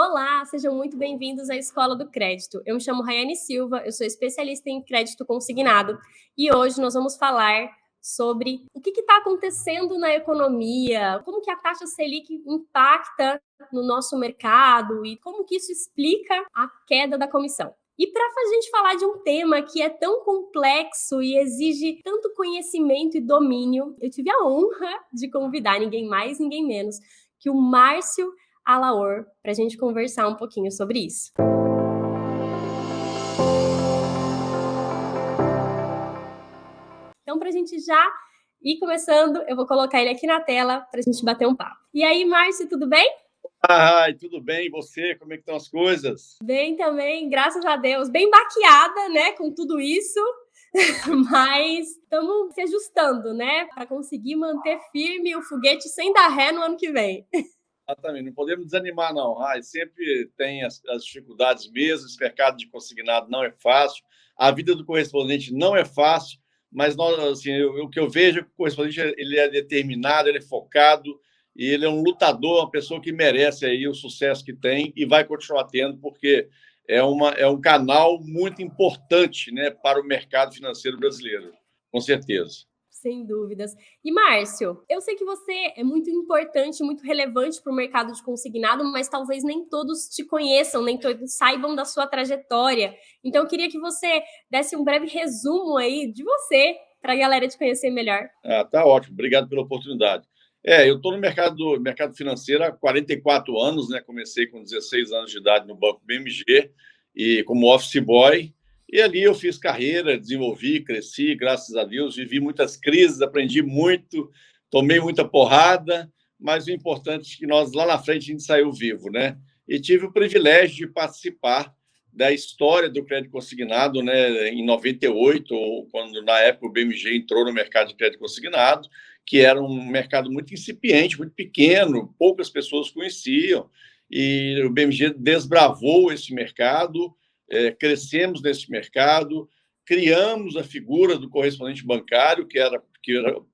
Olá, sejam muito bem-vindos à Escola do Crédito. Eu me chamo Rayane Silva, eu sou especialista em crédito consignado e hoje nós vamos falar sobre o que está acontecendo na economia, como que a taxa Selic impacta no nosso mercado e como que isso explica a queda da comissão. E para a gente falar de um tema que é tão complexo e exige tanto conhecimento e domínio, eu tive a honra de convidar ninguém mais, ninguém menos que o Márcio Alaor para a gente conversar um pouquinho sobre isso. Então, para a gente já ir começando, eu vou colocar ele aqui na tela para a gente bater um papo. E aí, Márcio, tudo bem? Tudo bem? E você? Como é que estão as coisas? Bem também, graças a Deus. Bem baqueada, né, com tudo isso, mas estamos se ajustando, né, para conseguir manter firme o foguete sem dar ré no ano que vem. Exatamente, não podemos desanimar, não. Sempre tem as dificuldades mesmo, esse mercado de consignado não é fácil, a vida do correspondente não é fácil, mas nós, assim, o que eu vejo é que o correspondente ele é determinado, ele é focado, e ele é um lutador, uma pessoa que merece aí o sucesso que tem e vai continuar tendo, porque é um canal muito importante, né, para o mercado financeiro brasileiro, com certeza. Sem dúvidas. E, Márcio, eu sei que você é muito importante, muito relevante para o mercado de consignado, mas talvez nem todos te conheçam, nem todos saibam da sua trajetória. Então, eu queria que você desse um breve resumo aí de você, para a galera te conhecer melhor. Tá ótimo. Obrigado pela oportunidade. Eu estou no mercado financeiro há 44 anos, né? Comecei com 16 anos de idade no Banco BMG e como office boy. E ali eu fiz carreira, desenvolvi, cresci, graças a Deus, vivi muitas crises, aprendi muito, tomei muita porrada, mas o importante é que nós, lá na frente, a gente saiu vivo, né? E tive o privilégio de participar da história do crédito consignado, né, em 98, quando, na época, o BMG entrou no mercado de crédito consignado, que era um mercado muito incipiente, muito pequeno, poucas pessoas conheciam, e o BMG desbravou esse mercado, crescemos nesse mercado, criamos a figura do correspondente bancário, que era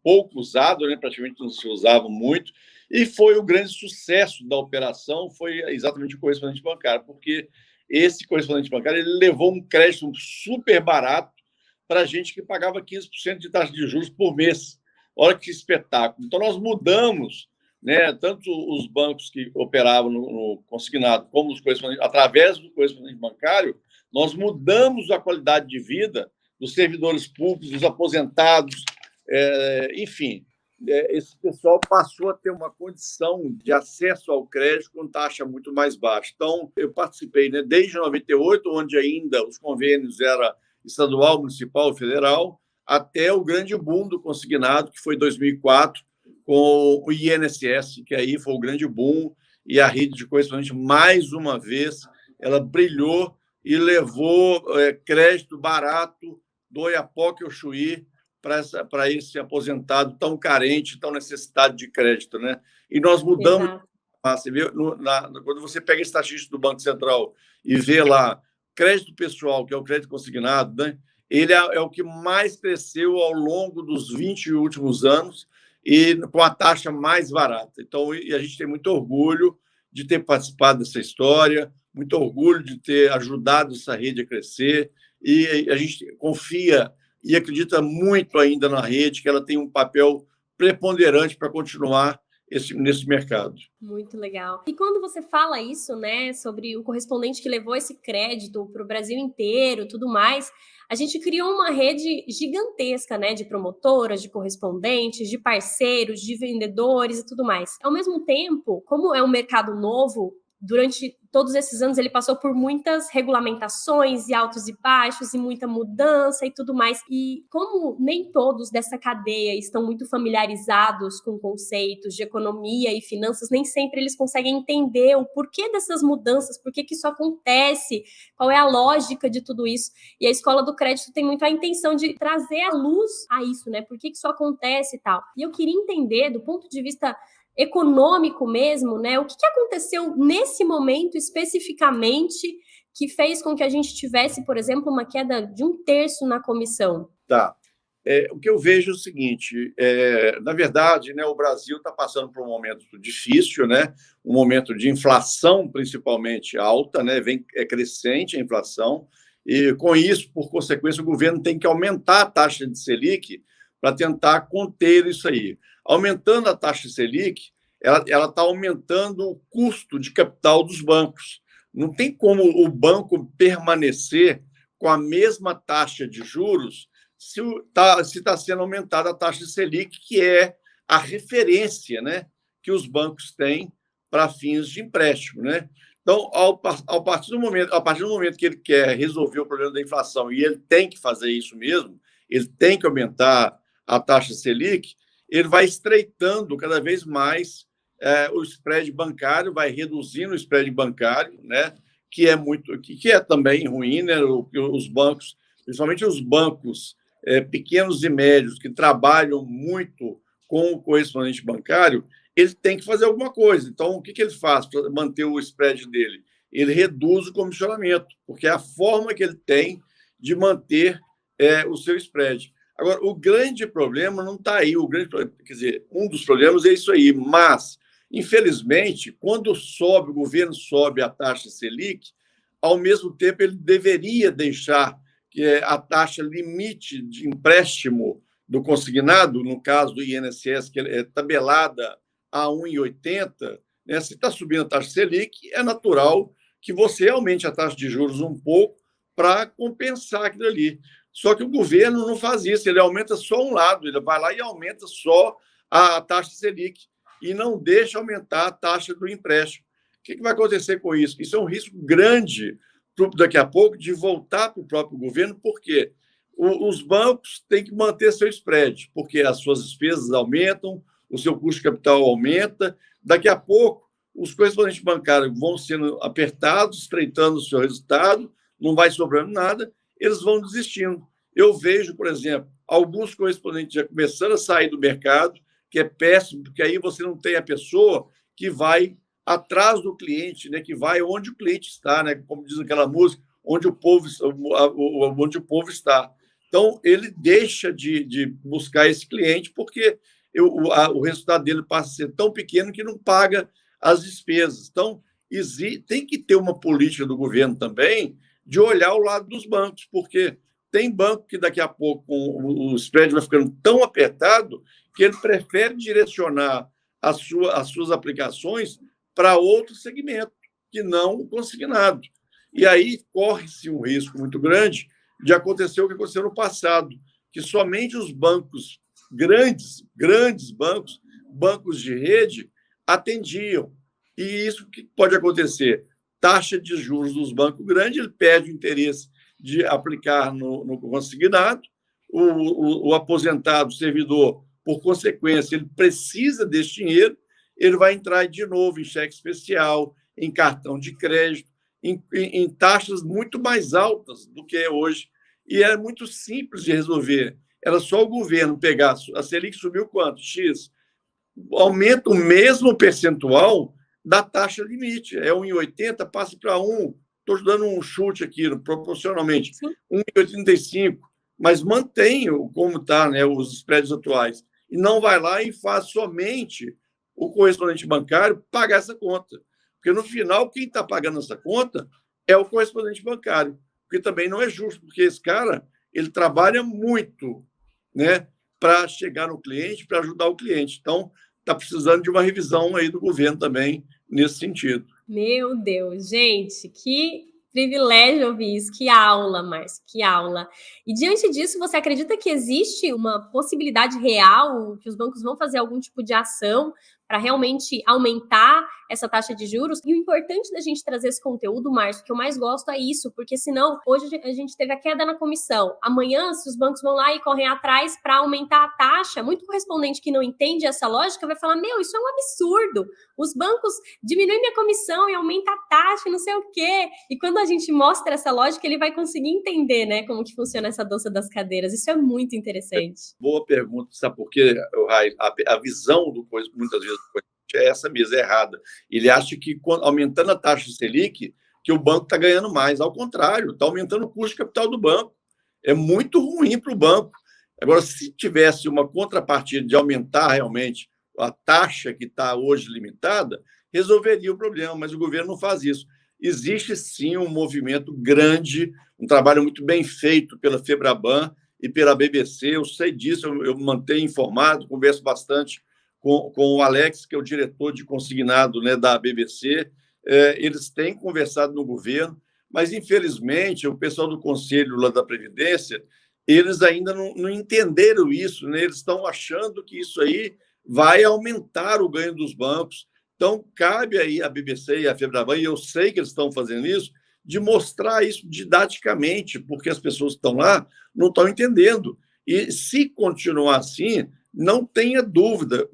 pouco usado, né, praticamente não se usava muito, e foi o grande sucesso da operação, foi exatamente o correspondente bancário, porque esse correspondente bancário ele levou um crédito super barato para a gente que pagava 15% de taxa de juros por mês. Olha que espetáculo. Então, nós mudamos, né, tanto os bancos que operavam no consignado, como os correspondentes, através do correspondente bancário, nós mudamos a qualidade de vida dos servidores públicos, dos aposentados, enfim. Esse pessoal passou a ter uma condição de acesso ao crédito com taxa muito mais baixa. Então, eu participei, né, desde 98, onde ainda os convênios eram estadual, municipal e federal, até o grande boom do consignado, que foi 2004, com o INSS, que aí foi o grande boom, e a rede de correspondente, mais uma vez, ela brilhou e levou crédito barato do Oiapoque ao Chuí para esse aposentado tão carente, tão necessitado de crédito, né? E nós mudamos. Você vê, quando você pega a estatística do Banco Central e vê lá crédito pessoal, que é o crédito consignado, né? Ele é o que mais cresceu ao longo dos 20 últimos anos e com a taxa mais barata. Então, e a gente tem muito orgulho de ter participado dessa história, muito orgulho de ter ajudado essa rede a crescer, e a gente confia e acredita muito ainda na rede, que ela tem um papel preponderante para continuar nesse mercado. Muito legal. E quando você fala isso, né, sobre o correspondente que levou esse crédito para o Brasil inteiro, tudo mais, a gente criou uma rede gigantesca, né, de promotoras, de correspondentes, de parceiros, de vendedores e tudo mais. Ao mesmo tempo, como é um mercado novo, durante todos esses anos ele passou por muitas regulamentações e altos e baixos e muita mudança e tudo mais. E como nem todos dessa cadeia estão muito familiarizados com conceitos de economia e finanças, nem sempre eles conseguem entender o porquê dessas mudanças, por que isso acontece, qual é a lógica de tudo isso. E a Escola do Crédito tem muito a intenção de trazer a luz a isso, né? Por que isso acontece e tal. E eu queria entender, do ponto de vista econômico mesmo, né? O que aconteceu nesse momento especificamente que fez com que a gente tivesse, por exemplo, uma queda de 1/3 na comissão? Tá. O que eu vejo é o seguinte: na verdade, né, o Brasil está passando por um momento difícil, né, um momento de inflação principalmente alta, né, é crescente a inflação, e com isso, por consequência, o governo tem que aumentar a taxa de Selic para tentar conter isso aí. Aumentando a taxa Selic, ela está aumentando o custo de capital dos bancos. Não tem como o banco permanecer com a mesma taxa de juros se está sendo aumentada a taxa de Selic, que é a referência, né, que os bancos têm para fins de empréstimo. Né? Então, a partir do momento que ele quer resolver o problema da inflação, e ele tem que fazer isso mesmo, ele tem que aumentar a taxa Selic, ele vai estreitando cada vez mais o spread bancário, vai reduzindo o spread bancário, né, que é também ruim, né, os bancos, principalmente os bancos pequenos e médios que trabalham muito com o correspondente bancário, ele tem que fazer alguma coisa. Então, o que ele faz para manter o spread dele? Ele reduz o comissionamento, porque é a forma que ele tem de manter o seu spread. Agora, o grande problema não está aí. Quer dizer, um dos problemas é isso aí. Mas, infelizmente, quando o governo sobe a taxa Selic, ao mesmo tempo ele deveria deixar que a taxa limite de empréstimo do consignado, no caso do INSS, que é tabelada a 1,80, né? Se está subindo a taxa Selic, é natural que você aumente a taxa de juros um pouco para compensar aquilo ali. Só que o governo não faz isso, ele aumenta só um lado, ele vai lá e aumenta só a taxa Selic e não deixa aumentar a taxa do empréstimo. O que vai acontecer com isso? Isso é um risco grande daqui a pouco de voltar para o próprio governo, porque os bancos têm que manter seu spread, porque as suas despesas aumentam, o seu custo de capital aumenta. Daqui a pouco, os correspondentes bancários vão sendo apertados, estreitando o seu resultado, não vai sobrando nada, eles vão desistindo. Eu vejo, por exemplo, alguns correspondentes já começando a sair do mercado, que é péssimo, porque aí você não tem a pessoa que vai atrás do cliente, né, que vai onde o cliente está, né, como diz aquela música, onde o povo está. Então, ele deixa de buscar esse cliente porque o resultado dele passa a ser tão pequeno que não paga as despesas. Então, tem que ter uma política do governo também de olhar o lado dos bancos, porque tem banco que daqui a pouco o spread vai ficando tão apertado que ele prefere direcionar as suas aplicações para outro segmento, que não o consignado. E aí corre-se um risco muito grande de acontecer o que aconteceu no passado, que somente os bancos grandes bancos de rede, atendiam. E isso que pode acontecer? Taxa de juros dos bancos grandes, ele perde o interesse de aplicar no consignado, o aposentado, o servidor, por consequência, ele precisa desse dinheiro, ele vai entrar de novo em cheque especial, em cartão de crédito, em taxas muito mais altas do que é hoje. E é muito simples de resolver. Era só o governo pegar, a Selic subiu quanto? X. Aumenta o mesmo percentual da taxa limite. É 1,80, passa para 1. Estou dando um chute aqui, proporcionalmente. 1,85. Mas mantém como está, né, os spreads atuais. E não vai lá e faz somente o correspondente bancário pagar essa conta. Porque, no final, quem está pagando essa conta é o correspondente bancário. Porque também não é justo, porque esse cara ele trabalha muito, né, para chegar no cliente, para ajudar o cliente. Então, está precisando de uma revisão aí do governo também nesse sentido. Meu Deus, gente, que privilégio ouvir isso, que aula, Márcio, que aula. E diante disso, você acredita que existe uma possibilidade real que os bancos vão fazer algum tipo de ação para realmente aumentar essa taxa de juros? E o importante da gente trazer esse conteúdo, Márcio, que eu mais gosto é isso, porque senão, hoje a gente teve a queda na comissão. Amanhã, se os bancos vão lá e correm atrás para aumentar a taxa, muito correspondente que não entende essa lógica vai falar, meu, isso é um absurdo. Os bancos diminuem minha comissão e aumenta a taxa, não sei o quê. E quando a gente mostra essa lógica, ele vai conseguir entender, né, como que funciona essa dança das cadeiras. Isso é muito interessante. Boa pergunta, sabe por quê, Rai? A visão do coisa, muitas vezes, é essa mesmo, é errada. Ele acha que, aumentando a taxa de Selic, que o banco está ganhando mais. Ao contrário, está aumentando o custo de capital do banco. É muito ruim para o banco. Agora, se tivesse uma contrapartida de aumentar realmente a taxa que está hoje limitada, resolveria o problema, mas o governo não faz isso. Existe, sim, um movimento grande, um trabalho muito bem feito pela Febraban e pela BBC, eu sei disso, eu mantenho informado, converso bastante com o Alex, que é o diretor de consignado, né, da BBC, eles têm conversado no governo, mas, infelizmente, o pessoal do Conselho lá da Previdência, eles ainda não entenderam isso, né? Eles estão achando que isso aí vai aumentar o ganho dos bancos. Então, cabe aí à BBC e à Febraban, e eu sei que eles estão fazendo isso, de mostrar isso didaticamente, porque as pessoas que estão lá não estão entendendo. E se continuar assim, não tenha dúvida,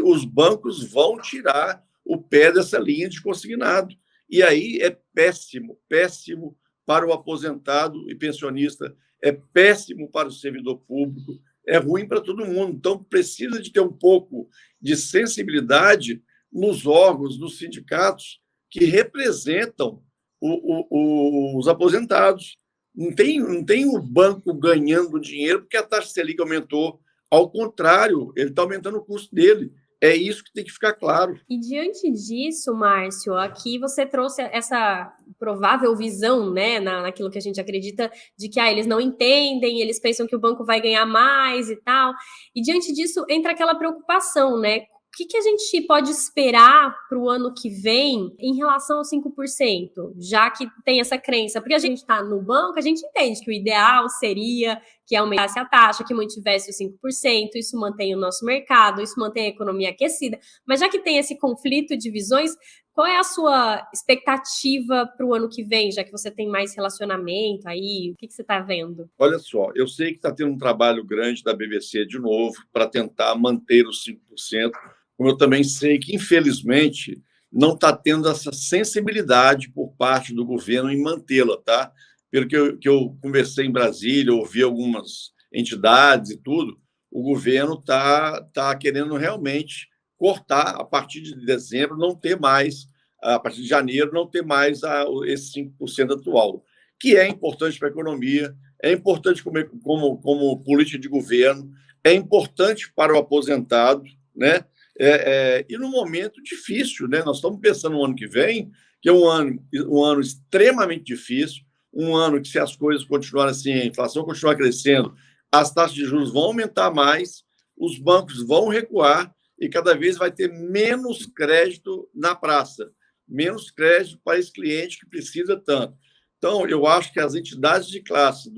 os bancos vão tirar o pé dessa linha de consignado. E aí é péssimo, péssimo para o aposentado e pensionista, é péssimo para o servidor público, é ruim para todo mundo. Então, precisa de ter um pouco de sensibilidade nos órgãos, nos sindicatos que representam os aposentados. Não tem o banco ganhando dinheiro porque a taxa Selic aumentou. Ao contrário, ele está aumentando o custo dele. É isso que tem que ficar claro. E diante disso, Márcio, aqui você trouxe essa provável visão, né, naquilo que a gente acredita, de que eles não entendem, eles pensam que o banco vai ganhar mais e tal. E diante disso entra aquela preocupação, né? O que a gente pode esperar para o ano que vem em relação aos 5%, já que tem essa crença? Porque a gente está no banco, a gente entende que o ideal seria que aumentasse a taxa, que mantivesse os 5%, isso mantém o nosso mercado, isso mantém a economia aquecida. Mas já que tem esse conflito de visões, qual é a sua expectativa para o ano que vem, já que você tem mais relacionamento aí? O que você está vendo? Olha só, eu sei que está tendo um trabalho grande da BBC de novo para tentar manter os 5%, como eu também sei que, infelizmente, não está tendo essa sensibilidade por parte do governo em mantê-la, tá? Pelo que eu conversei em Brasília, ouvi algumas entidades e tudo, o governo tá querendo realmente cortar a partir de dezembro, não ter mais, a partir de janeiro, não ter mais esse 5% atual, que é importante para a economia, é importante como política de governo, é importante para o aposentado, né? E no momento difícil, né? Nós estamos pensando no ano que vem, que é um ano extremamente difícil, um ano que, se as coisas continuarem assim, a inflação continuar crescendo, as taxas de juros vão aumentar mais, os bancos vão recuar e cada vez vai ter menos crédito na praça, menos crédito para esse cliente que precisa tanto. Então, eu acho que as entidades de classe,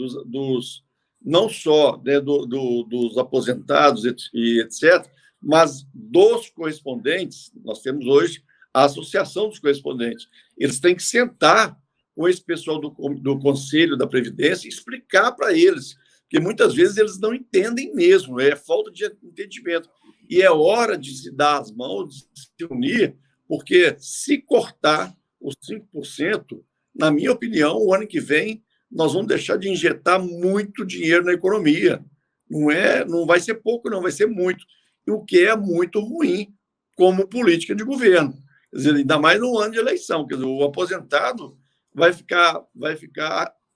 não só, né, dos aposentados e etc., mas dos correspondentes, nós temos hoje a Associação dos Correspondentes. Eles têm que sentar com esse pessoal do Conselho da Previdência e explicar para eles, porque muitas vezes eles não entendem mesmo, é falta de entendimento. E é hora de se dar as mãos, de se unir, porque se cortar os 5%, na minha opinião, o ano que vem, nós vamos deixar de injetar muito dinheiro na economia. Não vai ser pouco, não, vai ser muito. E o que é muito ruim como política de governo. Quer dizer, ainda mais no ano de eleição. Quer dizer, o aposentado vai ficar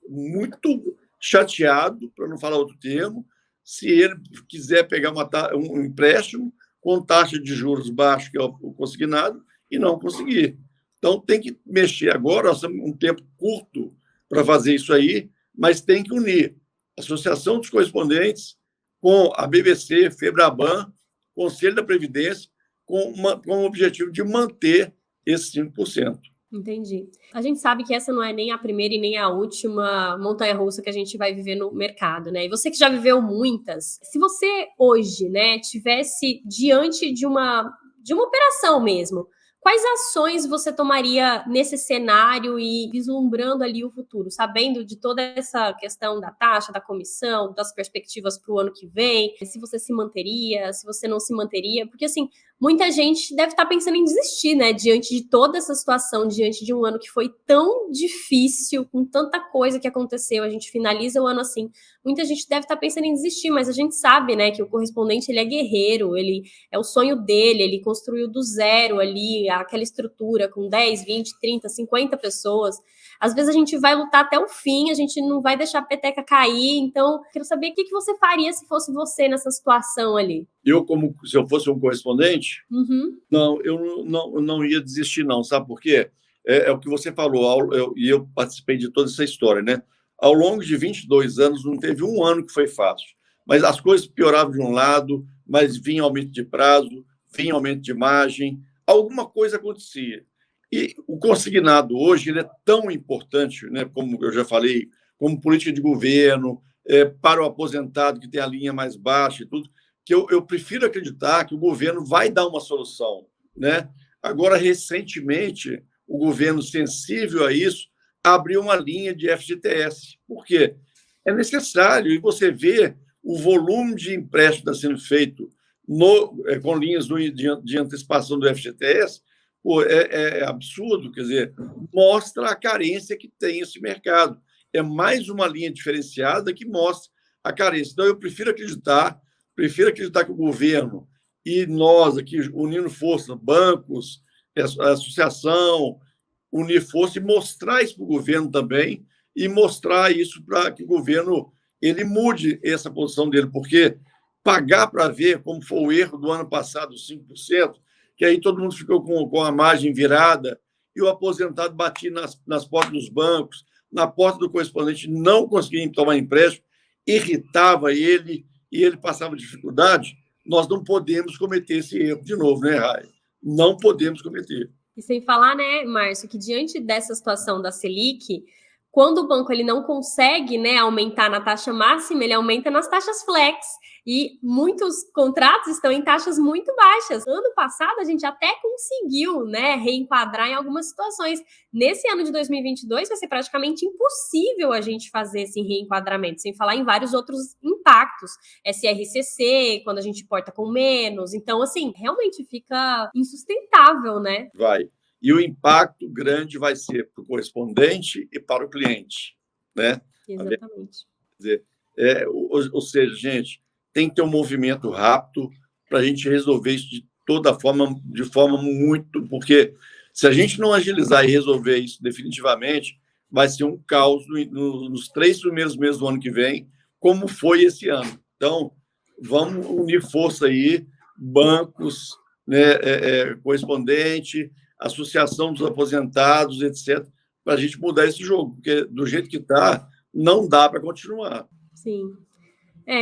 muito chateado, para não falar outro termo, se ele quiser pegar um empréstimo com taxa de juros baixo, que é o consignado, e não conseguir. Então, tem que mexer agora, nós temos um tempo curto para fazer isso aí, mas tem que unir a Associação dos Correspondentes com a BBC, Febraban, Conselho da Previdência, com o objetivo de manter esse 5%. Entendi. A gente sabe que essa não é nem a primeira e nem a última montanha-russa que a gente vai viver no mercado, né? E você que já viveu muitas, se você hoje, né, tivesse diante de uma operação mesmo, quais ações você tomaria nesse cenário e vislumbrando ali o futuro, sabendo de toda essa questão da taxa, da comissão, das perspectivas para o ano que vem, se você se manteria, se você não se manteria, porque assim, muita gente deve estar pensando em desistir, né, diante de toda essa situação, diante de um ano que foi tão difícil, com tanta coisa que aconteceu, a gente finaliza o ano assim, muita gente deve estar pensando em desistir, mas a gente sabe, né, que o correspondente, ele é guerreiro, ele é o sonho dele, ele construiu do zero ali aquela estrutura com 10, 20, 30, 50 pessoas. Às vezes a gente vai lutar até o fim, a gente não vai deixar a peteca cair, então quero saber o que você faria se fosse você nessa situação ali. Se eu fosse um correspondente, Uhum. não, eu não ia desistir, não, sabe por quê? É o que você falou, e eu participei de toda essa história, né? Ao longo de 22 anos, não teve um ano que foi fácil, mas as coisas pioravam de um lado, mas vinha aumento de prazo, vinha aumento de margem, alguma coisa acontecia. E o consignado hoje ele é tão importante, né, como eu já falei, como política de governo, para o aposentado que tem a linha mais baixa e tudo, que eu prefiro acreditar que o governo vai dar uma solução, né? Agora, recentemente, o governo, sensível a isso, abriu uma linha de FGTS. Por quê? É necessário, e você vê o volume de empréstimo está sendo feito com linhas de antecipação do FGTS, pô, é absurdo, quer dizer, mostra a carência que tem esse mercado. É mais uma linha diferenciada que mostra a carência. Então, eu prefiro acreditar que o governo e nós aqui, unindo força, bancos, a associação, unir força e mostrar isso para o governo também e mostrar isso para que o governo ele mude essa posição dele, porque pagar para ver, como foi o erro do ano passado, 5%, que aí todo mundo ficou com a margem virada e o aposentado batia nas portas dos bancos, na porta do correspondente, não conseguia tomar empréstimo, irritava ele e ele passava dificuldade. Nós não podemos cometer esse erro de novo, né, Rai? Não podemos cometer. E sem falar, né, Márcio, que diante dessa situação da Selic, quando o banco ele não consegue, né, aumentar na taxa máxima, ele aumenta nas taxas flex. E muitos contratos estão em taxas muito baixas. Ano passado, a gente até conseguiu, né, reenquadrar em algumas situações. Nesse ano de 2022, vai ser praticamente impossível a gente fazer esse reenquadramento, sem falar em vários outros impactos. SRCC, quando a gente importa com menos. Então, assim, realmente fica insustentável, né? Vai. E o impacto grande vai ser para o correspondente e para o cliente, né? Exatamente. Quer dizer, ou seja, gente, tem que ter um movimento rápido para a gente resolver isso de forma muito... Porque se a gente não agilizar e resolver isso definitivamente, vai ser um caos nos 3 primeiros meses do ano que vem, como foi esse ano. Então, vamos unir força aí, bancos, né, correspondente, associação dos aposentados, etc., para a gente mudar esse jogo, porque do jeito que está, não dá para continuar. Sim.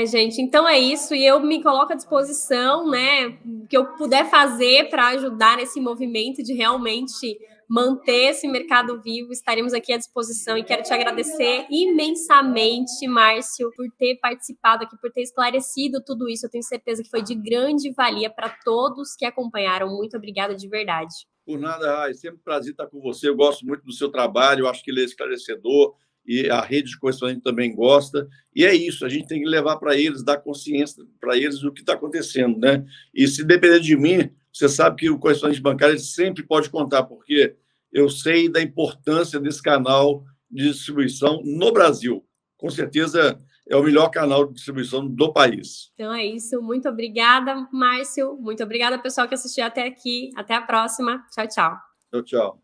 Gente, então é isso, e eu me coloco à disposição, né, o que eu puder fazer para ajudar nesse movimento de realmente manter esse mercado vivo, estaremos aqui à disposição e quero te agradecer imensamente, Márcio, por ter participado aqui, por ter esclarecido tudo isso, eu tenho certeza que foi de grande valia para todos que acompanharam, muito obrigada de verdade. Por nada, Rai, sempre um prazer estar com você, eu gosto muito do seu trabalho, eu acho que ele é esclarecedor, e a rede de correspondente também gosta, e é isso, a gente tem que levar para eles, dar consciência para eles do que está acontecendo, né? E se depender de mim, você sabe que o correspondente bancário ele sempre pode contar, porque eu sei da importância desse canal de distribuição no Brasil. Com certeza é o melhor canal de distribuição do país. Então é isso, muito obrigada, Márcio, muito obrigada, pessoal que assistiu até aqui, até a próxima, tchau, tchau. Tchau, tchau.